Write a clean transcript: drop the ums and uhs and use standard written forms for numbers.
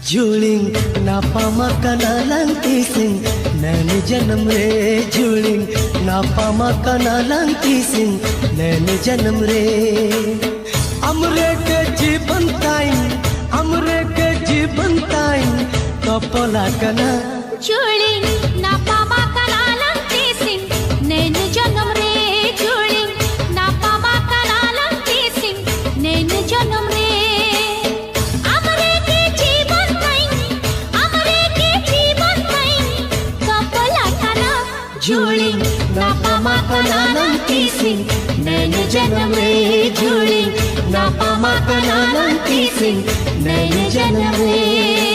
जुलिंग नापामा कनाlang tising नैन जन्म रे जुलिंग नापामा कनाlang tising नैन जन्म रे अमरे के जीवन ताइन अमरे के जीवन ताइन कपला कना जुलिंग नापामा कनाlang tising नैन जन्म रे जुलिंग नापामा कनाlang tising नैन जन्म रे जुलिंग नापामा कनाlang tising नैन जन्म रे जुलिंग नापामा कनाlang tising नैन जन्म रे